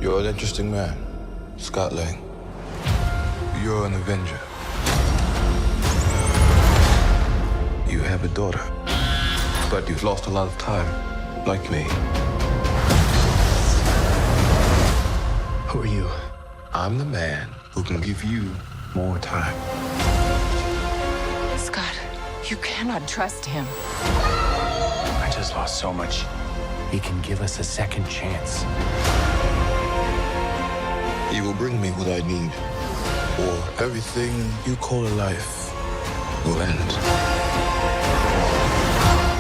You're an interesting man, Scott Lang. You're an Avenger. You have a daughter, but you've lost a lot of time, like me. Who are you? I'm the man who can give you more time. Scott, you cannot trust him. I just lost so much. He can give us a second chance. He will bring me what I need, or everything you call a life will end.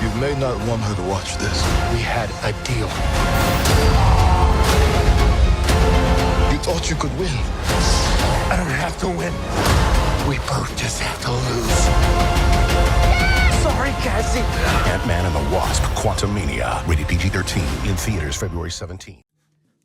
You may not want her to watch this. We had a deal. You thought you could win. I don't have to win. We both just have to lose. Sorry, Cassie. Ant-Man and the Wasp Quantumania. Rated PG-13. In theaters February 17th.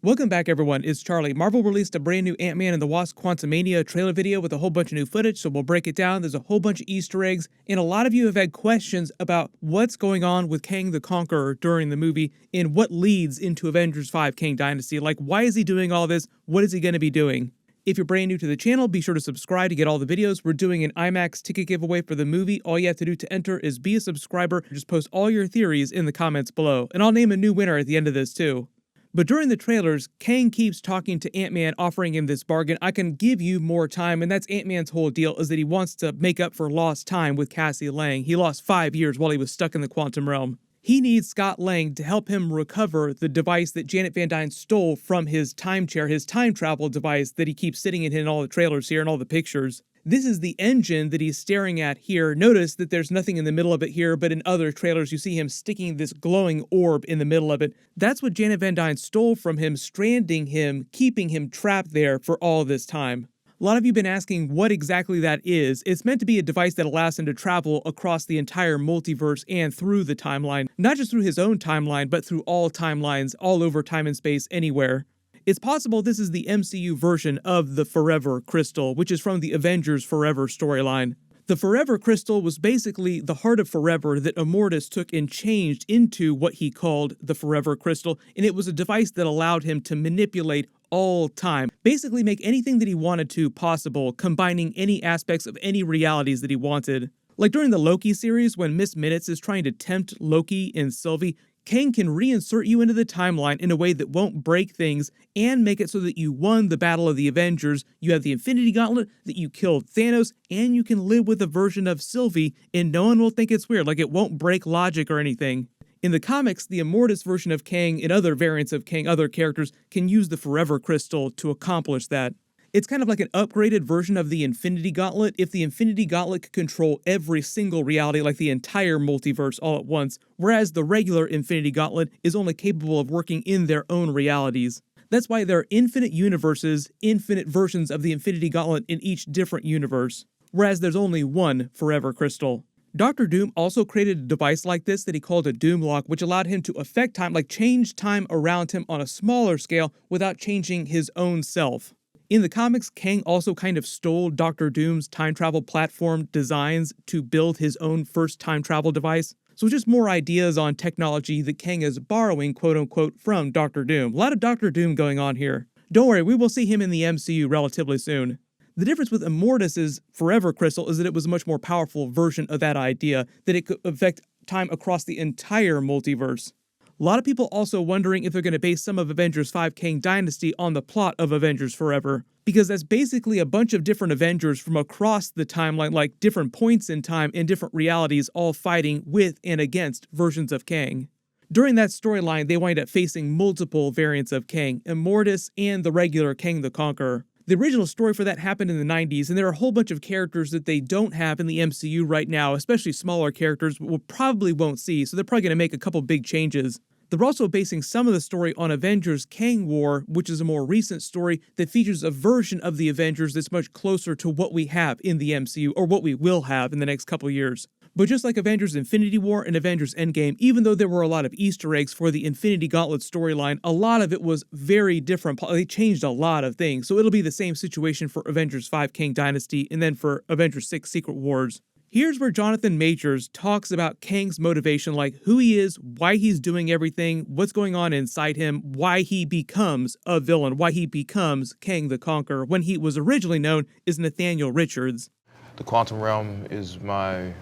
Welcome back, everyone. It's Charlie. Marvel released a brand new Ant-Man and the Wasp Quantumania trailer video with a whole bunch of new footage, so we'll break it down. There's a whole bunch of Easter eggs, and a lot of you have had questions about what's going on with Kang the Conqueror during the movie and what leads into Avengers 5 Kang Dynasty. Like, why is he doing all this? What is he going to be doing? If you're brand new to the channel, be sure to subscribe to get all the videos. We're doing an IMAX ticket giveaway for the movie. All you have to do to enter is be a subscriber. Just post all your theories in the comments below, and I'll name a new winner at the end of this too. But during the trailers, Kang keeps talking to Ant-Man, offering him this bargain. I can give you more time, and that's Ant-Man's whole deal, is that he wants to make up for lost time with Cassie Lang. He lost 5 years while he was stuck in the quantum realm. He needs Scott Lang to help him recover the device that Janet Van Dyne stole from his time chair, his time travel device that he keeps sitting in all the trailers here and all the pictures. This is the engine that he's staring at here. Notice that there's nothing in the middle of it here, but in other trailers you see him sticking this glowing orb in the middle of it. That's what Janet Van Dyne stole from him, stranding him, keeping him trapped there for all this time. A lot of you have been asking what exactly that is. It's meant to be a device that allows him to travel across the entire multiverse and through the timeline. Not just through his own timeline, but through all timelines, all over time and space, anywhere. It's possible this is the MCU version of the Forever Crystal, which is from the Avengers Forever storyline. The Forever Crystal was basically the heart of Forever that Immortus took and changed into what he called the Forever Crystal, and it was a device that allowed him to manipulate all time. Basically make anything that he wanted to possible, combining any aspects of any realities that he wanted. Like during the Loki series, when Miss Minutes is trying to tempt Loki and Sylvie, Kang can reinsert you into the timeline in a way that won't break things and make it so that you won the Battle of the Avengers, you have the Infinity Gauntlet, that you killed Thanos, and you can live with a version of Sylvie and no one will think it's weird, like it won't break logic or anything. In the comics, the Immortus version of Kang and other variants of Kang, other characters, can use the Forever Crystal to accomplish that. It's kind of like an upgraded version of the Infinity Gauntlet. If the Infinity Gauntlet could control every single reality, like the entire multiverse all at once, whereas the regular Infinity Gauntlet is only capable of working in their own realities. That's why there are infinite universes, infinite versions of the Infinity Gauntlet in each different universe, whereas there's only one Forever Crystal. Dr. Doom also created a device like this that he called a Doom Lock, which allowed him to affect time, like change time around him on a smaller scale without changing his own self. In the comics, Kang also kind of stole Dr. Doom's time travel platform designs to build his own first time travel device. So just more ideas on technology that Kang is borrowing, quote unquote, from Dr. Doom. A lot of Dr. Doom going on here. Don't worry, we will see him in the MCU relatively soon. The difference with Immortus' Forever Crystal is that it was a much more powerful version of that idea, that it could affect time across the entire multiverse. A lot of people also wondering if they're going to base some of Avengers 5 Kang Dynasty on the plot of Avengers Forever, because that's basically a bunch of different Avengers from across the timeline, like different points in time and different realities, all fighting with and against versions of Kang. During that storyline, they wind up facing multiple variants of Kang, Immortus and the regular Kang the Conqueror. The original story for that happened in the 90s, and there are a whole bunch of characters that they don't have in the MCU right now, especially smaller characters we probably won't see, so they're probably going to make a couple big changes. They're also basing some of the story on Avengers Kang War, which is a more recent story that features a version of the Avengers that's much closer to what we have in the MCU, or what we will have in the next couple years. But just like Avengers Infinity War and Avengers Endgame, even though there were a lot of Easter eggs for the Infinity Gauntlet storyline, a lot of it was very different. They changed a lot of things, so it'll be the same situation for Avengers 5 Kang Dynasty and then for Avengers 6 Secret Wars. Here's where Jonathan Majors talks about Kang's motivation, like who he is, why he's doing everything, what's going on inside him, why he becomes a villain, why he becomes Kang the Conqueror, when he was originally known as Nathaniel Richards. The quantum realm is my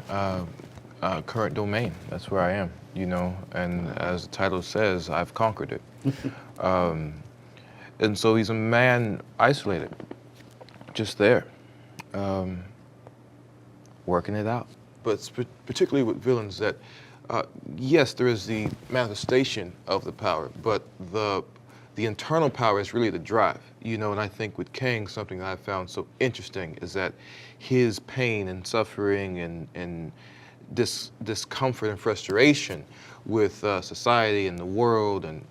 current domain. That's where I am, you know, and as the title says, I've conquered it. And so he's a man isolated, just there, working it out. But particularly with villains that, yes, there is the manifestation of the power, but the internal power is really the drive, you know, and I think with Kang, something that I found so interesting is that his pain and suffering and discomfort and frustration with society and the world, and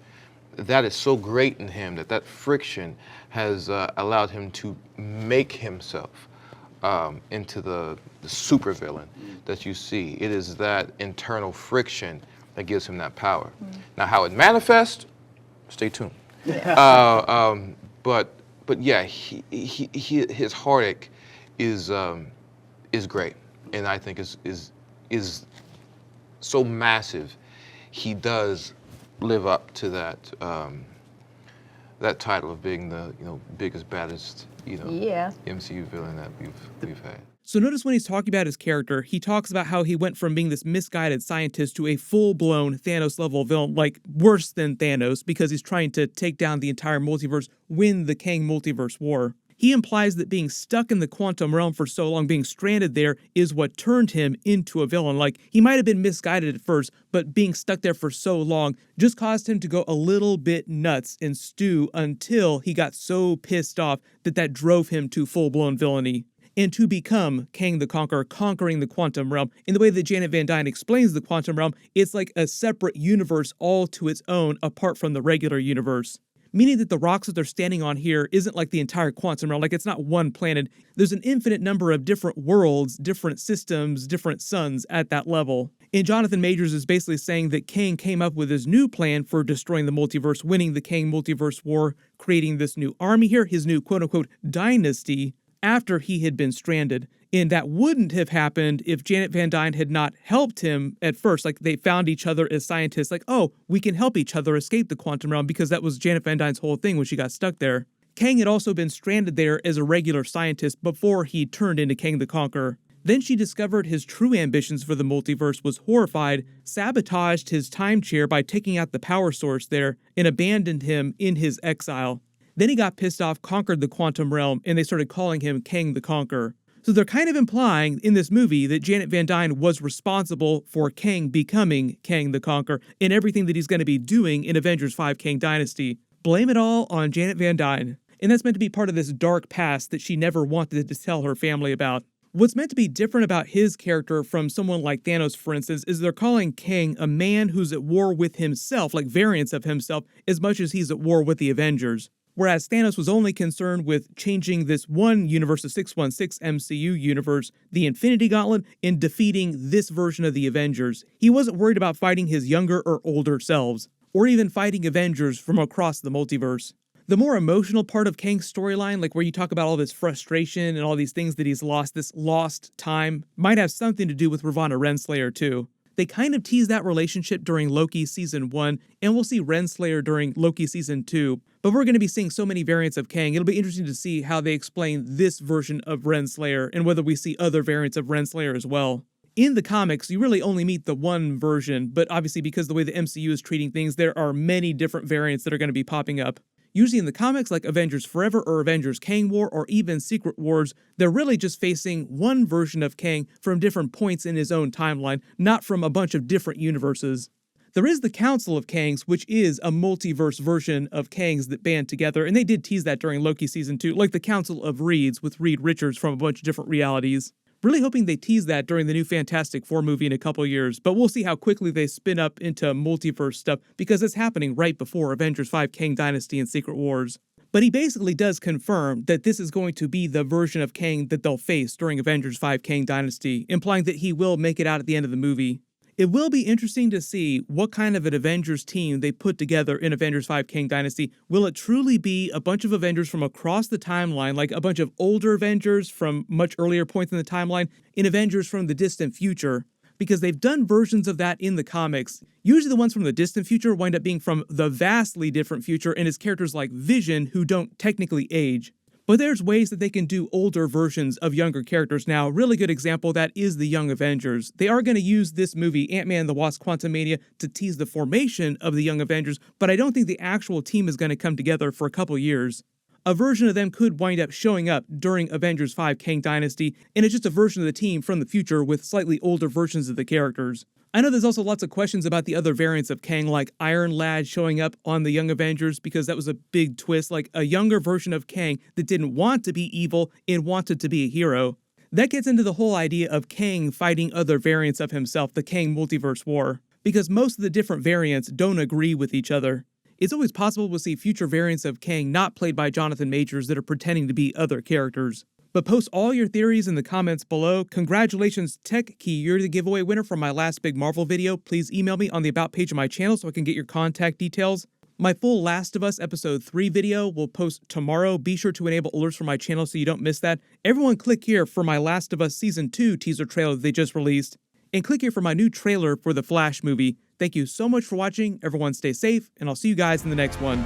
that is so great in him that friction has allowed him to make himself into the supervillain that you see. It is that internal friction that gives him that power. Now, how it manifests, stay tuned. But yeah, his heartache is great, and I think is so massive. He does live up to that that title of being the biggest, baddest MCU villain that we've had. So notice when he's talking about his character, he talks about how he went from being this misguided scientist to a full-blown Thanos-level villain, like worse than Thanos, because he's trying to take down the entire multiverse, win the Kang multiverse war. He implies that being stuck in the quantum realm for so long, being stranded there, is what turned him into a villain. Like, he might have been misguided at first, but being stuck there for so long just caused him to go a little bit nuts and stew until he got so pissed off that drove him to full-blown villainy. And to become Kang the Conqueror, conquering the quantum realm. In the way that Janet Van Dyne explains the quantum realm, it's like a separate universe all to its own apart from the regular universe. Meaning that the rocks that they're standing on here isn't like the entire quantum realm, like it's not one planet. There's an infinite number of different worlds, different systems, different suns at that level. And Jonathan Majors is basically saying that Kang came up with his new plan for destroying the multiverse, winning the Kang multiverse war, creating this new army here, his new quote-unquote dynasty, after he had been stranded. And that wouldn't have happened if Janet Van Dyne had not helped him at first. Like, they found each other as scientists, like, oh, we can help each other escape the quantum realm, because that was Janet Van Dyne's whole thing when she got stuck there. Kang had also been stranded there as a regular scientist before he turned into Kang the Conqueror. Then she discovered his true ambitions for the multiverse, was horrified, sabotaged his time chair by taking out the power source there, and abandoned him in his exile. Then he got pissed off, conquered the quantum realm, and they started calling him Kang the Conqueror. So they're kind of implying in this movie that Janet Van Dyne was responsible for Kang becoming Kang the Conqueror and everything that he's going to be doing in Avengers 5 Kang Dynasty. Blame it all on Janet Van Dyne. And that's meant to be part of this dark past that she never wanted to tell her family about. What's meant to be different about his character from someone like Thanos, for instance, is they're calling Kang a man who's at war with himself, like variants of himself, as much as he's at war with the Avengers. Whereas Thanos was only concerned with changing this one universe, the 616 MCU universe, the Infinity Gauntlet, and defeating this version of the Avengers. He wasn't worried about fighting his younger or older selves, or even fighting Avengers from across the multiverse. The more emotional part of Kang's storyline, like where you talk about all this frustration and all these things that he's lost, this lost time, might have something to do with Ravonna Renslayer too. They kind of tease that relationship during Loki Season 1, and we'll see Renslayer during Loki Season 2. But we're going to be seeing so many variants of Kang, it'll be interesting to see how they explain this version of Renslayer, and whether we see other variants of Renslayer as well. In the comics, you really only meet the one version, but obviously because the way the MCU is treating things, there are many different variants that are going to be popping up. Usually in the comics like Avengers Forever or Avengers Kang War or even Secret Wars, they're really just facing one version of Kang from different points in his own timeline, not from a bunch of different universes. There is the Council of Kangs, which is a multiverse version of Kangs that band together, and they did tease that during Loki Season 2, like the Council of Reeds with Reed Richards from a bunch of different realities. Really hoping they tease that during the new Fantastic Four movie in a couple years, but we'll see how quickly they spin up into multiverse stuff, because it's happening right before Avengers 5 Kang Dynasty and Secret Wars. But he basically does confirm that this is going to be the version of Kang that they'll face during Avengers 5 Kang Dynasty, implying that he will make it out at the end of the movie. It will be interesting to see what kind of an Avengers team they put together in Avengers 5 Kang Dynasty. Will it truly be a bunch of Avengers from across the timeline, like a bunch of older Avengers from much earlier points in the timeline, in Avengers from the distant future? Because they've done versions of that in the comics. Usually the ones from the distant future wind up being from the vastly different future, and it's characters like Vision who don't technically age. But there's ways that they can do older versions of younger characters now. A really good example of that is the Young Avengers. They are going to use this movie, Ant-Man and the Wasp Quantumania, to tease the formation of the Young Avengers, but I don't think the actual team is going to come together for a couple years. A version of them could wind up showing up during Avengers 5 Kang Dynasty, and it's just a version of the team from the future with slightly older versions of the characters. I know there's also lots of questions about the other variants of Kang, like Iron Lad showing up on the Young Avengers, because that was a big twist, like a younger version of Kang that didn't want to be evil and wanted to be a hero. That gets into the whole idea of Kang fighting other variants of himself, the Kang Multiverse War, because most of the different variants don't agree with each other. It's always possible we'll see future variants of Kang not played by Jonathan Majors that are pretending to be other characters. But post all your theories in the comments below. Congratulations, Tech Key, you're the giveaway winner from my last big Marvel video. Please email me on the About page of my channel so I can get your contact details. My full Last of Us Episode 3 video will post tomorrow. Be sure to enable alerts for my channel so you don't miss that. Everyone click here for my Last of Us Season 2 teaser trailer they just released. And click here for my new trailer for the Flash movie. Thank you so much for watching. Everyone stay safe, and I'll see you guys in the next one.